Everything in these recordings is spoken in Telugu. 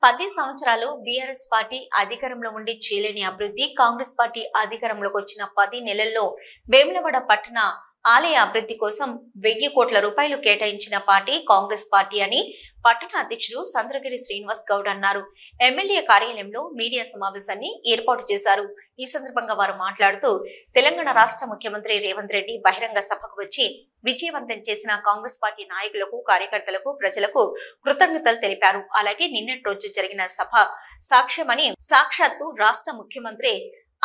10 సంవత్సరాలు బీఆర్ఎస్ పార్టీ అధికారంలో ఉండి చేయలేని అభివృద్ధి కాంగ్రెస్ పార్టీ అధికారంలోకి వచ్చిన 10 నెలల్లో వేములవాడ పట్టణ ఆలయ అభివృద్ధి కోసం 1000 కోట్ల రూపాయలు కేటాయించిన పార్టీ కాంగ్రెస్ పార్టీ అని పట్టణ అధ్యక్షుడు సంద్రగిరి శ్రీనివాస్ గౌడ్ అన్నారు. ఎమ్మెల్యే కార్యాలయంలో మీడియా సమావేశాన్ని ఏర్పాటు చేశారు. ఈ సందర్భంగా వారు మాట్లాడుతూ తెలంగాణ రాష్ట్ర ముఖ్యమంత్రి రేవంత్ రెడ్డి బహిరంగ సభకు వచ్చి విజయవంతం చేసిన కాంగ్రెస్ పార్టీ నాయకులకు, కార్యకర్తలకు, ప్రజలకు కృతజ్ఞతలు తెలిపారు. అలాగే నిన్నటి రోజు జరిగిన సభ సాక్ష్యమని సాక్షాత్తు రాష్ట్ర ముఖ్యమంత్రి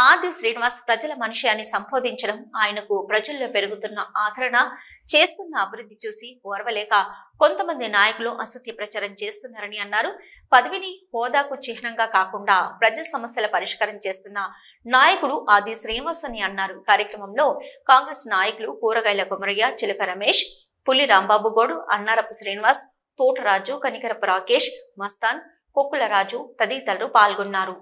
ఆది శ్రీనివాస్ ప్రజల మనిషి అని సంబోధించడం, ఆయనకు ప్రజల్లో పెరుగుతున్న ఆదరణ, చేస్తున్న అభివృద్ధి చూసి ఓర్వలేక కొంతమంది నాయకులు అసత్య ప్రచారం చేస్తున్నారని అన్నారు. పదవిని, హోదాకు చిహ్నంగా కాకుండా ప్రజా సమస్యల పరిష్కారం చేస్తున్న నాయకుడు ఆది శ్రీనివాస్ అని అన్నారు. కార్యక్రమంలో కాంగ్రెస్ నాయకులు కూరగాయల కుమరయ్య, చిలక రమేష్, పులి రాంబాబు గౌడ్, అన్నారపు శ్రీనివాస్, తోటరాజు, కనికరపు రాకేష్, మస్తాన్, కొక్కుల రాజు తదితరులు పాల్గొన్నారు.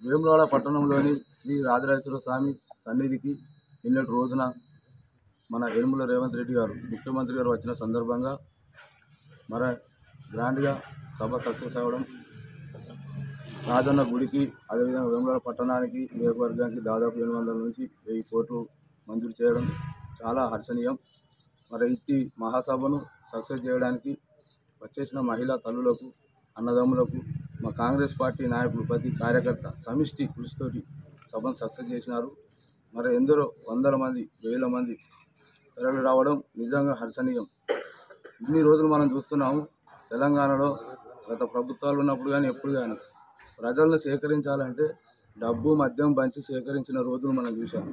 వేములవాడ పట్టణంలోని శ్రీ రాజరాజేశ్వర స్వామి సన్నిధికి నిన్నటి రోజున మన యనమల రేవంత్ రెడ్డి గారు ముఖ్యమంత్రి గారు వచ్చిన సందర్భంగా మరి గ్రాండ్గా సభ సక్సెస్ అవ్వడం, రాజన్న గుడికి అదేవిధంగా వేములవాడ పట్టణానికి, నియోజకవర్గానికి దాదాపు 800 నుంచి 1000 కోట్లు మంజూరు చేయడం చాలా హర్షణీయం. మరి ఇట్టి మహాసభను సక్సెస్ చేయడానికి వచ్చేసిన మహిళా తల్లులకు, అన్నదమ్ములకు, మా కాంగ్రెస్ పార్టీ నాయకులు, ప్రతి కార్యకర్త సమిష్టి కృషితోటి సభను సక్సెస్ చేసినారు. మరి ఎందరో వందల మంది, వేల మంది తరలి రావడం నిజంగా హర్షణీయం. ఇన్ని రోజులు మనం చూస్తున్నాము తెలంగాణలో గత ప్రభుత్వాలు ఉన్నప్పుడు కానీ ఎప్పుడు కానీ ప్రజలను సేకరించాలంటే డబ్బు, మద్యం పంచి సేకరించిన రోజులు మనం చూసాము.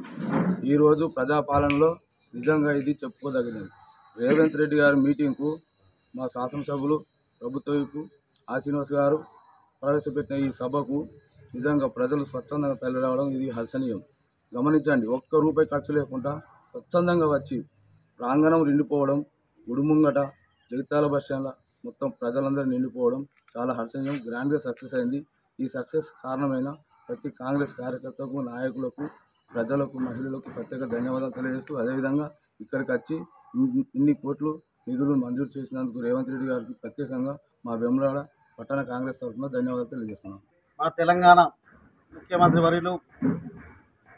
ఈరోజు ప్రజాపాలనలో నిజంగా ఇది చెప్పుకోదగినది. రేవంత్ రెడ్డి గారి మీటింగ్కు మా శాసనసభ్యులు, ప్రభుత్వ వైపు శ్రీనివాస్ గారు ప్రవేశపెట్టిన ఈ సభకు నిజంగా ప్రజలు స్వచ్ఛందంగా తరలి రావడం ఇది హర్షణీయం. గమనించండి, ఒక్క రూపాయి ఖర్చు లేకుండా స్వచ్ఛందంగా వచ్చి ప్రాంగణం నిండిపోవడం, గుడిముంగట, జగిత్యాల బస్ స్టాండ్ల మొత్తం ప్రజలందరూ నిండిపోవడం చాలా హర్షణీయం. గ్రాండ్గా సక్సెస్ అయింది. ఈ సక్సెస్ కారణమైన ప్రతి కాంగ్రెస్ కార్యకర్తలకు, నాయకులకు, ప్రజలకు, మహిళలకు ప్రత్యేక ధన్యవాదాలు తెలియజేస్తూ, అదేవిధంగా ఇక్కడికి వచ్చి ఇన్ని కోట్లు నిధులు మంజూరు చేసినందుకు రేవంత్ రెడ్డి గారికి ప్రత్యేకంగా మా వేములవాడ పట్టణ కాంగ్రెస్ తరఫున ధన్యవాదాలు తెలియజేస్తున్నాం. మా తెలంగాణ ముఖ్యమంత్రి వర్యులు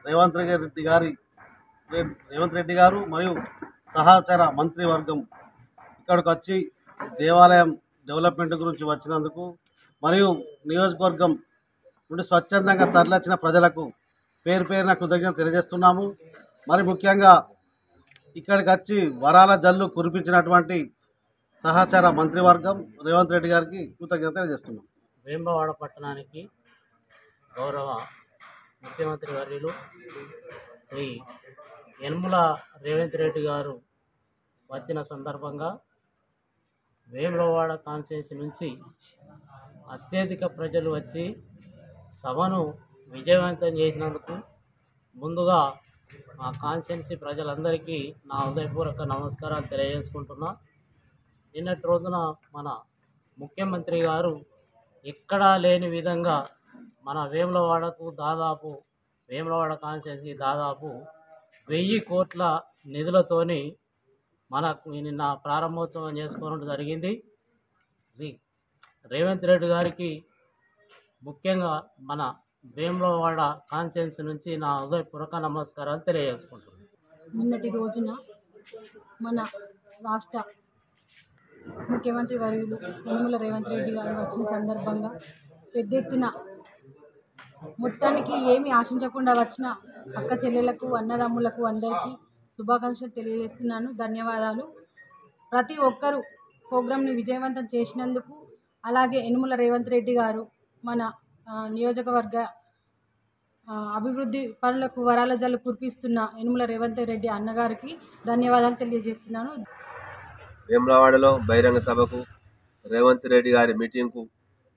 రేవంత్ రెడ్డి గారు మరియు సహచర మంత్రివర్గం ఇక్కడికి వచ్చి దేవాలయం డెవలప్మెంట్ గురించి వచ్చినందుకు మరియు నియోజకవర్గం నుండి స్వచ్ఛందంగా తరలిచ్చిన ప్రజలకు పేరు పేరున కృతజ్ఞత తెలియజేస్తున్నాము. మరి ముఖ్యంగా ఇక్కడికి వచ్చి వరాల జల్లు కురిపించినటువంటి సహచర మంత్రివర్గం రేవంత్ రెడ్డి గారికి కృతజ్ఞత తెలియజేస్తున్నాం. వేములవాడ పట్టణానికి గౌరవ ముఖ్యమంత్రి వర్యులు శ్రీ యనమల రేవంత్ రెడ్డి గారు వచ్చిన సందర్భంగా వేములవాడ కాన్స్టిట్యున్సీ నుంచి అత్యధిక ప్రజలు వచ్చి సభను విజయవంతం చేసినందుకు ముందుగా మా కాన్స్టిట్యున్సీ ప్రజలందరికీ నా హృదయపూర్వక నమస్కారాలు తెలియజేసుకుంటున్నా. నిన్నటి రోజున మన ముఖ్యమంత్రి గారు ఎక్కడా లేని విధంగా మన వేములవాడకు దాదాపు వేములవాడ కాన్స్టిట్యున్సీ దాదాపు 1000 కోట్ల నిధులతోని మనకు నిన్న ప్రారంభోత్సవం చేసుకోవడం జరిగింది. రేవంత్ రెడ్డి గారికి ముఖ్యంగా మన వేములవాడ కాన్స్టిట్యున్సీ నుంచి నా హృదయపూర్వక నమస్కారాలు తెలియజేసుకుంటున్నాను. నిన్నటి రోజున మన రాష్ట్ర ముఖ్యమంత్రి వర్యులు యనమల రేవంత్ రెడ్డి గారు వచ్చిన సందర్భంగా పెద్ద ఎత్తున మొత్తానికి ఏమీ ఆశించకుండా వచ్చిన అక్క చెల్లెలకు, అన్నదమ్ములకు అందరికీ శుభాకాంక్షలు తెలియజేస్తున్నాను. ధన్యవాదాలు. ప్రతి ఒక్కరూ ప్రోగ్రాంని విజయవంతం చేసినందుకు, అలాగే యనమల రేవంత్ రెడ్డి గారు మన నియోజకవర్గ అభివృద్ధి పనులకు వరాల జల్లు కురిపిస్తున్న యనమల రేవంత్ రెడ్డి అన్నగారికి ధన్యవాదాలు తెలియజేస్తున్నాను. వేములవాడలో బహిరంగ సభకు రేవంత్ రెడ్డి గారి మీటింగ్కు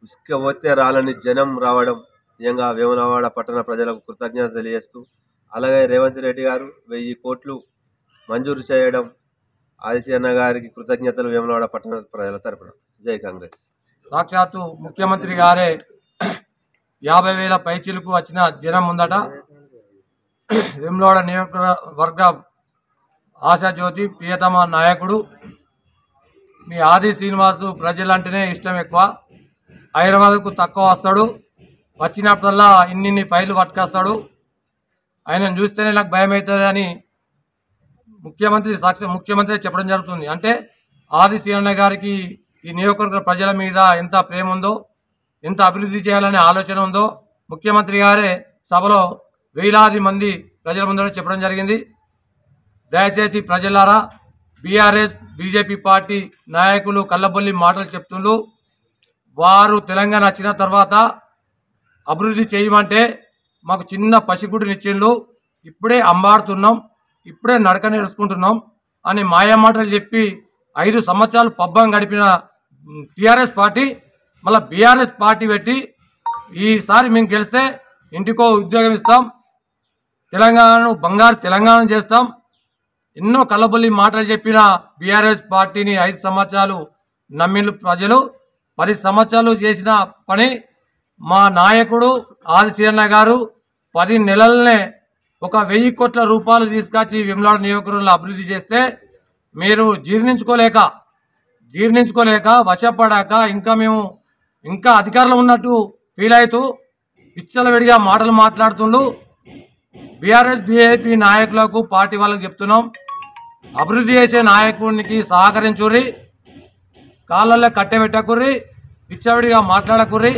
ఉసుక పోతే రాలని జనం రావడం నిజంగా వేములవాడ పట్టణ ప్రజలకు కృతజ్ఞత తెలియజేస్తూ, అలాగే రేవంత్ రెడ్డి గారు 1000 కోట్లు మంజూరు చేయడం ఆదిశీ అన్న గారికి కృతజ్ఞతలు వేములవాడ పట్టణ ప్రజల తరపున. జై కాంగ్రెస్. సాక్షాత్తు ముఖ్యమంత్రి గారే 50,000 పైచీలకు వచ్చిన జనం ఉందట. వేములవాడ నియోజకవర్గ ఆశాజ్యోతి ప్రియతమ నాయకుడు మీ ఆది శ్రీనివాసు ప్రజలంటేనే ఇష్టం ఎక్కువ. హైదరాబాద్కు తక్కువ వస్తాడు, వచ్చినప్పుడల్లా ఇన్ని ఫైళ్ళు పట్టుకొస్తాడు. ఆయనను చూస్తేనే నాకు భయం అవుతుంది అని ముఖ్యమంత్రి చెప్పడం జరుగుతుంది. అంటే ఆది శ్రీనివాస్ గారికి ఈ నియోజకవర్గ ప్రజల మీద ఎంత ప్రేమ ఉందో, ఎంత అభివృద్ధి చేయాలనే ఆలోచన ఉందో ముఖ్యమంత్రి గారే సభలో వేలాది మంది ప్రజల ముందర చెప్పడం జరిగింది. దయచేసి ప్రజలారా, బీఆర్ఎస్ బీజేపీ పార్టీ నాయకులు కళ్ళబొల్లి మాటలు చెప్తుండ్రు. వారు తెలంగాణ వచ్చిన తర్వాత అభివృద్ధి చేయమంటే మాకు చిన్న పసిగుడినిచ్చిండ్రు, ఇప్పుడే అంబాడుతున్నాం, ఇప్పుడే నడక నేర్చుకుంటున్నాం అని మాయమాటలు చెప్పి 5 సంవత్సరాలు పబ్బం గడిపిన టీఆర్ఎస్ పార్టీ మళ్ళీ బీఆర్ఎస్ పార్టీ పెట్టి ఈసారి మేము గెలిస్తే ఇంటికో ఉద్యోగం ఇస్తాం, తెలంగాణను బంగారు తెలంగాణ చేస్తాం, ఎన్నో కళ్ళబొల్లి మాటలు చెప్పిన బీఆర్ఎస్ పార్టీని 5 సంవత్సరాలు నమ్మిన ప్రజలు. 10 సంవత్సరాలు చేసిన పని మా నాయకుడు ఆది శ్రీనివాస్ గారు 10 నెలలనే 1,000 కోట్ల రూపాయలు తీసుకొచ్చి వేములవాడ నియోజకవర్గంలో అభివృద్ధి చేస్తే మీరు జీర్ణించుకోలేక వశపడాక ఇంకా అధికారంలో ఉన్నట్టు ఫీల్ అవుతూ విచ్చలవిడిగా మాటలు మాట్లాడుతుండ్రు. బీఆర్ఎస్ బీజేపీ నాయకులకు పార్టీ వాళ్ళకు చెప్తున్నాం, అభివృద్ధి చేసే నాయకునికి సహకరించుర్రి, కాళ్ళల్లో కట్టెబెట్టకుర్రి, విచ్చవిడిగా మాట్లాడకుర్రి.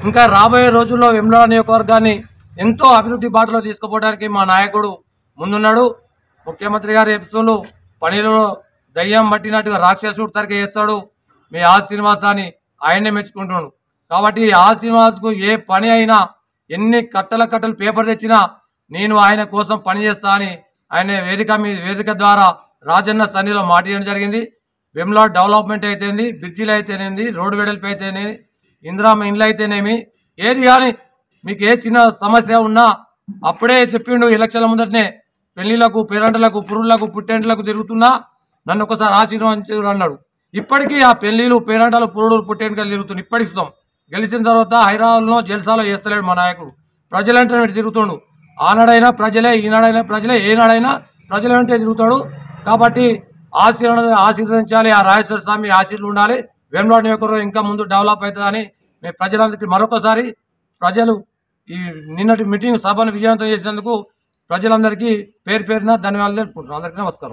ఇంకా రాబోయే రోజుల్లో వేములవాడ నియోజకవర్గాన్ని ఎంతో అభివృద్ధి బాటలో తీసుకుపోవడానికి మా నాయకుడు ముందున్నాడు. ముఖ్యమంత్రి గారు చెప్తున్నారు, పనిలో దయ్యం పట్టినట్టుగా రాక్షసుడు తరకే చేస్తాడు మీ ఆది శ్రీనివాస్ అని ఆయన్నే మెచ్చుకుంటున్నాడు. కాబట్టి ఆది శ్రీనివాస్కు ఏ పని అయినా, ఎన్ని కట్టలు పేపర్ తెచ్చినా నేను ఆయన కోసం పనిచేస్తా అని ఆయన వేదిక ద్వారా రాజన్న సన్నిధిలో మాట చేయడం జరిగింది. వేములవాడ డెవలప్మెంట్ అయితేనేది, బ్రిడ్జిలు అయితేనేది, రోడ్డు వెడల్పు అయితేనేది, ఇందిరామ ఇండ్లు అయితేనేమి, ఏది కానీ మీకు ఏ చిన్న సమస్య ఉన్నా అప్పుడే చెప్పిండు. ఎలక్షన్ల ముందటనే పెళ్లిళ్లకు, పేరంటలకు, పురుళ్ళకు, పుట్టెంట్లకు తిరుగుతున్నా నన్ను ఒకసారి ఆశీర్వదించు అన్నాడు. ఇప్పటికీ ఆ పెళ్లిలు, పేరంటలు, పురుడు, పుట్టెంటలు తిరుగుతున్నాడు. ఇప్పటికి ఇస్తాం. గెలిచిన తర్వాత హైదరాబాద్లో జల్సాలో చేస్తలేడు మా నాయకుడు. ప్రజలంటే తిరుగుతుండు. ఆనాడైనా ప్రజలే, ఈనాడైనా ప్రజలే, ఏనాడైనా ప్రజల వెంటే తిరుగుతాడు. కాబట్టి ఆశీర్వదించాలి, ఆ రాజేశ్వర స్వామి ఆశీర్లు ఉండాలి. వేములవాడ నియోజకవర్గం ఇంకా ముందు డెవలప్ అవుతుందని మేము ప్రజలందరికీ మరొకసారి ప్రజలు ఈ నిన్నటి మీటింగ్ సభను విజయవంతం చేసినందుకు ప్రజలందరికీ పేరున ధన్యవాదాలు తెలుపుకుంటున్నాం. అందరికీ నమస్కారం.